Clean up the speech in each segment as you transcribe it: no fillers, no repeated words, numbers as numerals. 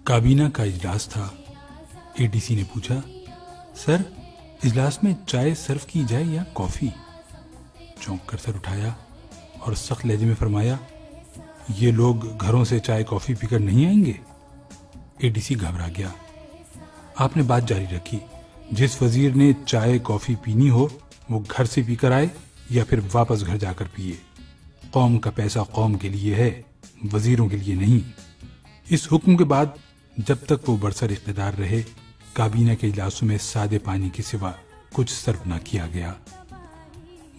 کابینہ کا اجلاس تھا۔ ADC نے پوچھا، سر اجلاس میں چائے سرو کی جائے یا کافی؟ چونک کر سر اٹھایا اور سخت لہجے میں فرمایا، یہ لوگ گھروں سے چائے کافی پی کر نہیں آئیں گے؟ ADC گھبرا گیا۔ آپ نے بات جاری رکھی، جس وزیر نے چائے کافی پینی ہو وہ گھر سے پی کر آئے یا پھر واپس گھر جا کر پیے۔ قوم کا پیسہ قوم کے لیے ہے، وزیروں کے لیے نہیں۔ اس حکم کے بعد جب تک وہ برسر اقتدار رہے، کابینہ کے اجلاسوں میں سادے پانی کے سوا کچھ سرو نہ کیا گیا۔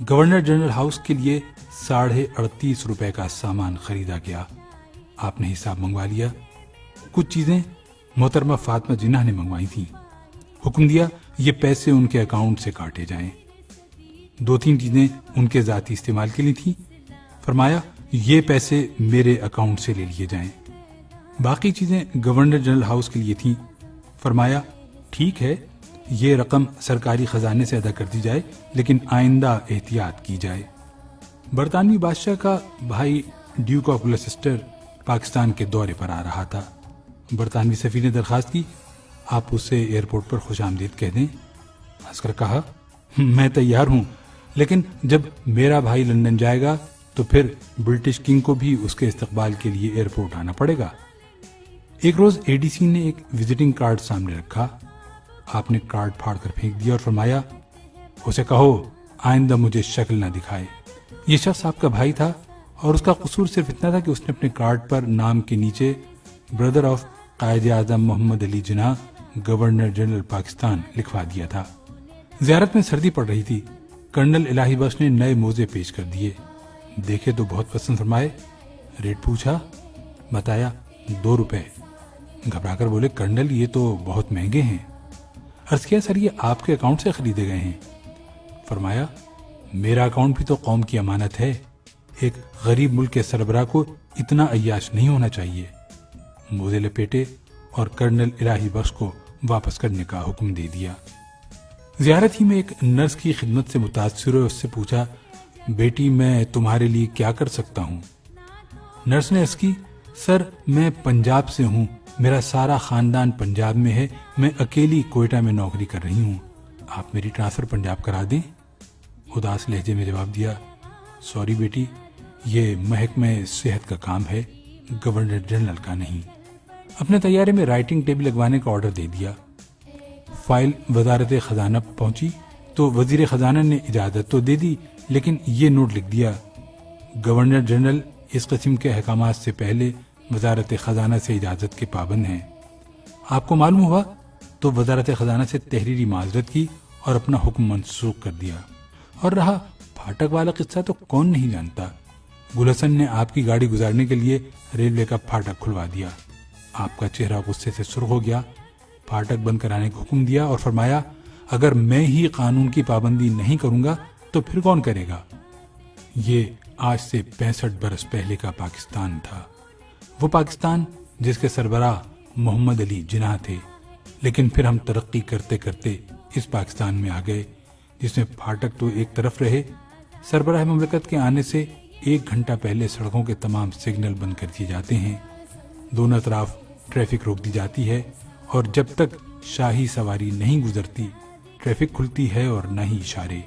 گورنر جنرل ہاؤس کے لیے 38.5 روپے کا سامان خریدا گیا۔ آپ نے حساب منگوا لیا۔ کچھ چیزیں محترمہ فاطمہ جناح نے منگوائی تھیں۔ حکم دیا یہ پیسے ان کے اکاؤنٹ سے کاٹے جائیں۔ 2-3 چیزیں ان کے ذاتی استعمال کے لیے تھیں۔ فرمایا یہ پیسے میرے اکاؤنٹ سے لے لیے جائیں۔ باقی چیزیں گورنر جنرل ہاؤس کے لیے تھیں۔ فرمایا ٹھیک ہے، یہ رقم سرکاری خزانے سے ادا کر دی جائے، لیکن آئندہ احتیاط کی جائے۔ برطانوی بادشاہ کا بھائی ڈیوک آف گلوسٹر پاکستان کے دورے پر آ رہا تھا۔ برطانوی سفیر نے درخواست کی، آپ اسے ایئرپورٹ پر خوش آمدید کہہ دیں۔ ہنس کر کہا، میں تیار ہوں، لیکن جب میرا بھائی لندن جائے گا تو پھر برٹش کنگ کو بھی اس کے استقبال کے لیے ایئرپورٹ آنا پڑے گا۔ ایک روز ADC نے ایک وزٹنگ کارڈ سامنے رکھا۔ آپ نے کارڈ پھاڑ کر پھینک دیا اور فرمایا، اسے کہو آئندہ مجھے شکل نہ دکھائے۔ یہ شخص آپ کا بھائی تھا اور اس کا قصور صرف اتنا تھا کہ اس نے اپنے کارڈ پر نام کے نیچے brother of Quaid Azam Muhammad Ali Jinnah governor general Pakistan لکھوا دیا تھا۔ زیارت میں سردی پڑ رہی تھی۔ کرنل الہی بخش نے نئے موزے پیش کر دیے۔ دیکھے تو بہت پسند فرمائے۔ ریٹ پوچھا، بتایا 2 روپے۔ گھبرا کر بولے، کرنل یہ تو بہت مہنگے ہیں۔ عرض کیا، سر یہ آپ کے اکاؤنٹ سے خریدے گئے ہیں؟ فرمایا میرا اکاؤنٹ بھی تو قوم کی امانت ہے، ایک غریب ملک کے سربراہ کو اتنا عیاش نہیں ہونا چاہیے۔ موزے لپیٹے اور کرنل الہی بخش کو واپس کرنے کا حکم دے دیا۔ زیارت ہی میں ایک نرس کی خدمت سے متاثر ہوئے اس سے پوچھا، بیٹی میں تمہارے لیے کیا کر سکتا ہوں؟ نرس نے عرض کی، سر میں پنجاب سے ہوں، میرا سارا خاندان پنجاب میں ہے، میں اکیلی کوئٹہ میں نوکری کر رہی ہوں، آپ میری ٹرانسفر پنجاب کرا دیں؟ اداس لہجے میں جواب دیا، سوری بیٹی، یہ محکمہ صحت کا کام ہے، گورنر جنرل کا نہیں۔ اپنے طیارے میں رائٹنگ ٹیبل لگوانے کا آرڈر دے دیا۔ فائل وزارت خزانہ پہنچی تو وزیر خزانہ نے اجازت تو دے دی، لیکن یہ نوٹ لکھ دیا، گورنر جنرل اس قسم کے احکامات سے پہلے وزارت خزانہ سے اجازت کے پابند ہیں۔ آپ کو معلوم ہوا تو وزارت خزانہ سے تحریری معذرت کی اور اپنا حکم منسوخ کر دیا۔ اور رہا پھاٹک والا قصہ تو کون نہیں جانتا۔ گل حسن نے آپ کی گاڑی گزارنے کے لیے ریلوے کا پھاٹک کھلوا دیا۔ آپ کا چہرہ غصے سے سرخ ہو گیا، پھاٹک بند کرانے کا حکم دیا اور فرمایا، اگر میں ہی قانون کی پابندی نہیں کروں گا تو پھر کون کرے گا؟ یہ آج سے 65 برس پہلے کا پاکستان تھا، وہ پاکستان جس کے سربراہ محمد علی جناح تھے۔ لیکن پھر ہم ترقی کرتے کرتے اس پاکستان میں آ گئے جس میں پھاٹک تو ایک طرف رہے، سربراہ مملکت کے آنے سے 1 گھنٹہ پہلے سڑکوں کے تمام سگنل بند کر دیے جاتے ہیں، دونوں طرف ٹریفک روک دی جاتی ہے، اور جب تک شاہی سواری نہیں گزرتی ٹریفک کھلتی ہے اور نہ ہی اشارے،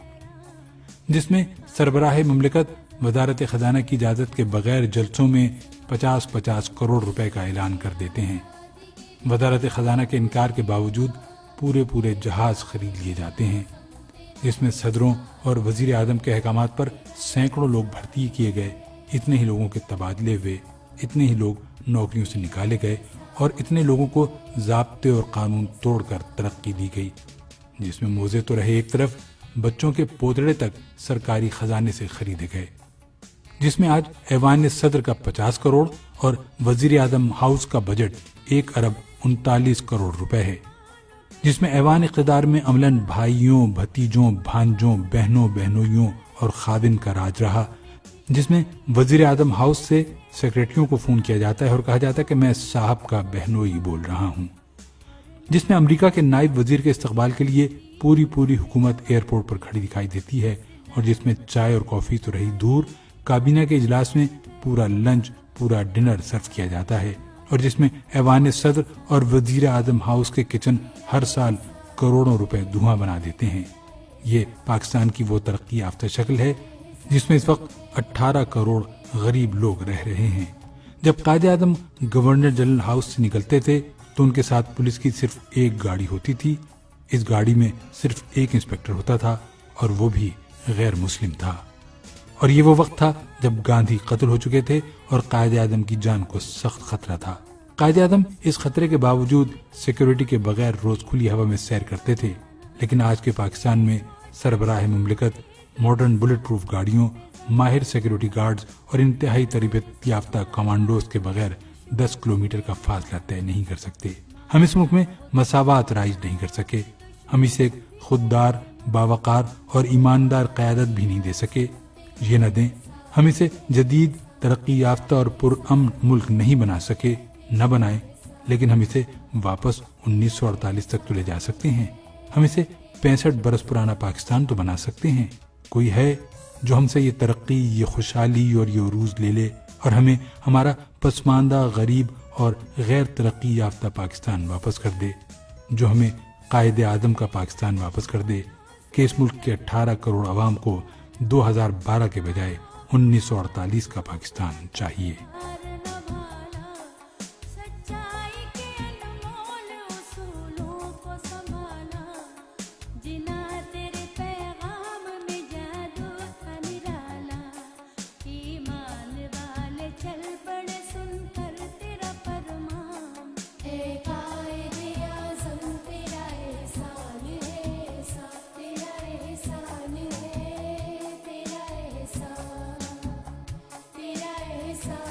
جس میں سربراہ مملکت وزارت خزانہ کی اجازت کے بغیر جلسوں میں 50 کروڑ روپے کا اعلان کر دیتے ہیں۔ وزارت خزانہ کے انکار کے باوجود پورے جہاز خرید لیے جاتے ہیں، جس میں صدروں اور وزیر اعظم کے احکامات پر سینکڑوں لوگ بھرتی کیے گئے، اتنے ہی لوگوں کے تبادلے ہوئے، اتنے ہی لوگ نوکریوں سے نکالے گئے اور اتنے لوگوں کو ضابطے اور قانون توڑ کر ترقی دی گئی، جس میں موزے تو رہے ایک طرف، بچوں کے پوتڑے تک سرکاری خزانے سے خریدے گئے، جس میں آج ایوان صدر کا 50 کروڑ اور وزیر اعظم ہاؤس کا بجٹ 1 ارب 39 کروڑ روپے ہے، جس میں ایوان اقتدار میں عملاً بھائیوں، بھتیجوں، بھانجوں، بہنوں، بہنوئیوں اور خادم کا راج رہا، جس میں وزیر اعظم ہاؤس سے سیکریٹریوں کو فون کیا جاتا ہے اور کہا جاتا ہے کہ میں صاحب کا بہنوئی بول رہا ہوں، جس میں امریکہ کے نائب وزیر کے استقبال کے لیے پوری حکومت ایئرپورٹ پر کھڑی دکھائی دیتی ہے، اور جس میں چائے اور کافی تو رہی دور، کابینہ کے اجلاس میں پورا لنچ، پورا ڈنر سرو کیا جاتا ہے، اور جس میں ایوان صدر اور وزیر اعظم ہاؤس کے کچن ہر سال کروڑوں روپے دھواں بنا دیتے ہیں۔ یہ پاکستان کی وہ ترقی یافتہ شکل ہے جس میں اس وقت 18 کروڑ غریب لوگ رہ رہے ہیں۔ جب Quaid Azam governor general house سے نکلتے تھے تو ان کے ساتھ پولیس کی صرف ایک گاڑی ہوتی تھی۔ اس گاڑی میں صرف ایک انسپکٹر ہوتا تھا اور وہ بھی غیر مسلم تھا۔ اور یہ وہ وقت تھا جب گاندھی قتل ہو چکے تھے اور قائد اعظم کی جان کو سخت خطرہ تھا۔ قائد اعظم اس خطرے کے باوجود سیکیورٹی کے بغیر روز کھلی ہوا میں سیر کرتے تھے، لیکن آج کے پاکستان میں سربراہ مملکت ماڈرن بلٹ پروف گاڑیوں، ماہر سیکیورٹی گارڈز اور انتہائی تربیت یافتہ کمانڈوز کے بغیر 10 کلومیٹر کا فاصلہ طے نہیں کر سکتے۔ ہم اس ملک میں مساوات رائج نہیں کر سکے، ہم اسے ایک خوددار، باوقار اور ایماندار قیادت بھی نہیں دے سکے۔ یہ نہ دیں، ہم اسے جدید، ترقی یافتہ اور پرامن ملک نہیں بنا سکے، نہ بنائیں، لیکن ہم اسے واپس 1948 تک تو لے جا سکتے ہیں۔ ہم اسے 65 برس پرانا پاکستان تو بنا سکتے ہیں۔ کوئی ہے جو ہم سے یہ ترقی، یہ خوشحالی اور یہ عروج لے لے اور ہمیں ہمارا پسماندہ، غریب اور غیر ترقی یافتہ پاکستان واپس کر دے، جو ہمیں قائد اعظم کا پاکستان واپس کر دے کہ اس ملک کے 18 کروڑ عوام کو 2012 کے بجائے 1948 کا پاکستان چاہیے۔ ایسا